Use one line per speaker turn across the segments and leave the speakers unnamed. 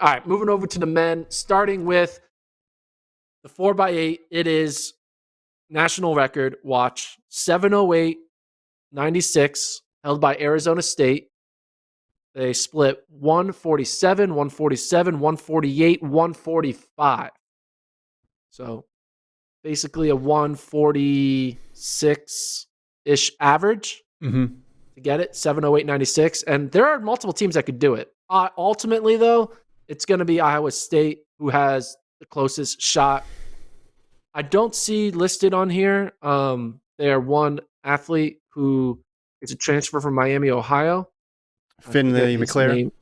All right, moving over to the men, starting with the 4x8. It is national record. Watch 7:08.96, held by Arizona State. They split 147, 147, 148, 145. So basically a 146-ish average to get it, 7:08.96. And there are multiple teams that could do it. Ultimately, though, it's going to be Iowa State who has the closest shot. I don't see listed on here. They are one athlete who is a transfer from Miami, Ohio.
Finley McClear.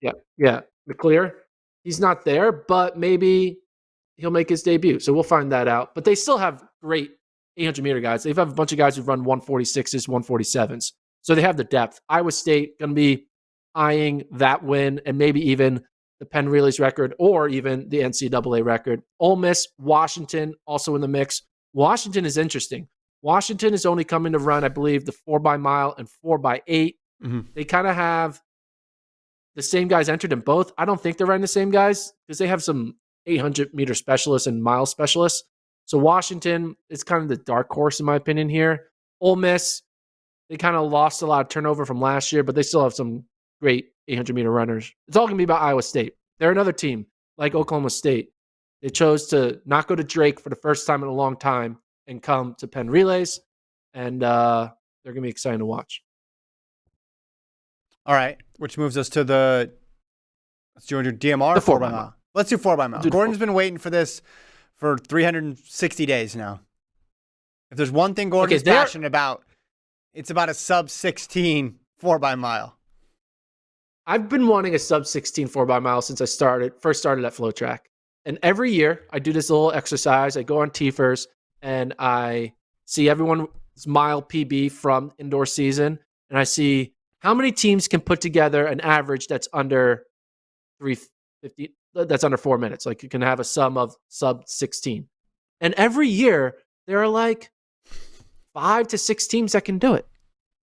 Yeah, McClear. He's not there, but maybe he'll make his debut. So we'll find that out. But they still have great 800-meter guys. They have a bunch of guys who run 146s, 147s. So they have the depth. Iowa State going to be eyeing that win and maybe even the Penn Relays record or even the NCAA record. Ole Miss, Washington, also in the mix. Washington is interesting. Washington is only coming to run, I believe, the 4x mile and 4x8. They kind of have the same guys entered in both. I don't think they're running the same guys because they have some 800-meter specialists and mile specialists. So Washington is kind of the dark horse, in my opinion, here. Ole Miss, they kind of lost a lot of turnover from last year, but they still have some great 800-meter runners. It's all going to be about Iowa State. They're another team like Oklahoma State. They chose to not go to Drake for the first time in a long time and come to Penn Relays, and they're going to be exciting to watch.
All right, which moves us to let's do DMR.
The 4x mile.
Let's do 4x mile. Gordon's been waiting for this for 360 days now. If there's one thing Gordon's passionate about, it's about a sub-16 4x mile.
I've been wanting a sub-16 4x mile since I first started at FloTrack. And every year I do this little exercise. I go on TFers and I see everyone's mile PB from indoor season. And I see how many teams can put together an average that's under 350, that's under 4 minutes. Like you can have a sum of sub-16. And every year there are like 5 to 6 teams that can do it.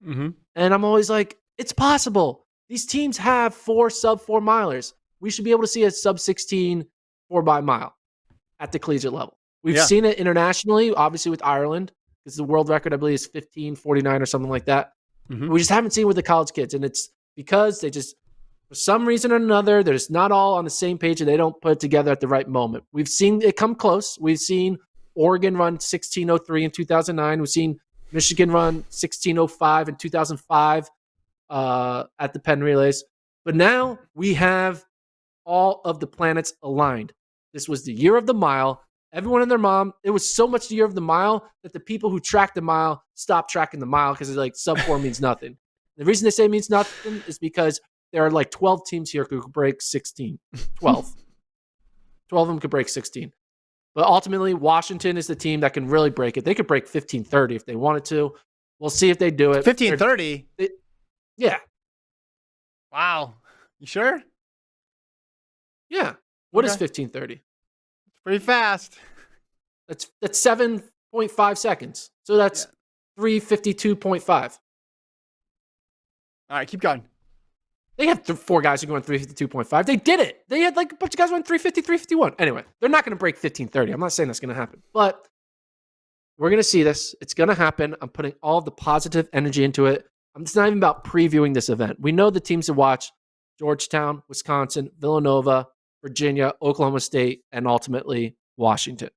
And I'm always like, it's possible. These teams have 4 sub-4 milers. We should be able to see a sub-16 4x mile at the collegiate level. We've seen it internationally, obviously with Ireland, because the world record, I believe, is 15:49 or something like that. We just haven't seen it with the college kids. And it's because they just, for some reason or another, they're just not all on the same page and they don't put it together at the right moment. We've seen it come close. We've seen Oregon run 16:03 in 2009. We've seen Michigan run 16:05 in 2005 at the Penn Relays. But now we have all of the planets aligned. This was the year of the mile. Everyone and their mom, it was so much the year of the mile that the people who tracked the mile stopped tracking the mile because it's like sub-4 means nothing. The reason they say it means nothing is because there are like 12 teams here who could break 16. 12. 12 of them could break 16. But ultimately, Washington is the team that can really break it. They could break 15:30 if they wanted to. We'll see if they do it.
15:30?
Yeah.
Wow. You sure?
Yeah. What is 15:30?
It's pretty fast.
That's 7.5 seconds. So that's 3:52.5.
All right, keep going.
They have 4 guys who go on 3:52.5. They did it. They had like a bunch of guys who went 3:50, 3:51. Anyway, they're not going to break 15:30. I'm not saying that's going to happen, but we're going to see this. It's going to happen. I'm putting all the positive energy into it. It's not even about previewing this event. We know the teams to watch: Georgetown, Wisconsin, Villanova, Virginia, Oklahoma State, and ultimately Washington.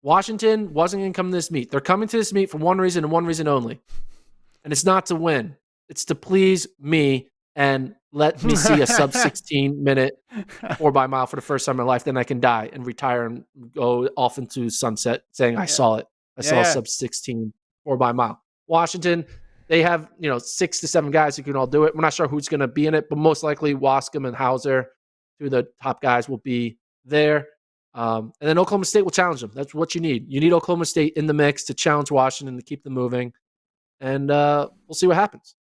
Washington wasn't going to come to this meet. They're coming to this meet for one reason and one reason only. And it's not to win. It's to please me and let me see a sub-16 minute 4x mile for the first time in my life. Then I can die and retire and go off into sunset saying, I saw it. I saw a sub-16 4x mile. Washington, they have 6 to 7 guys who can all do it. We're not sure who's going to be in it, but most likely Wascom and Hauser, 2 of the top guys, will be there. And then Oklahoma State will challenge them. That's what you need. You need Oklahoma State in the mix to challenge Washington to keep them moving. And we'll see what happens.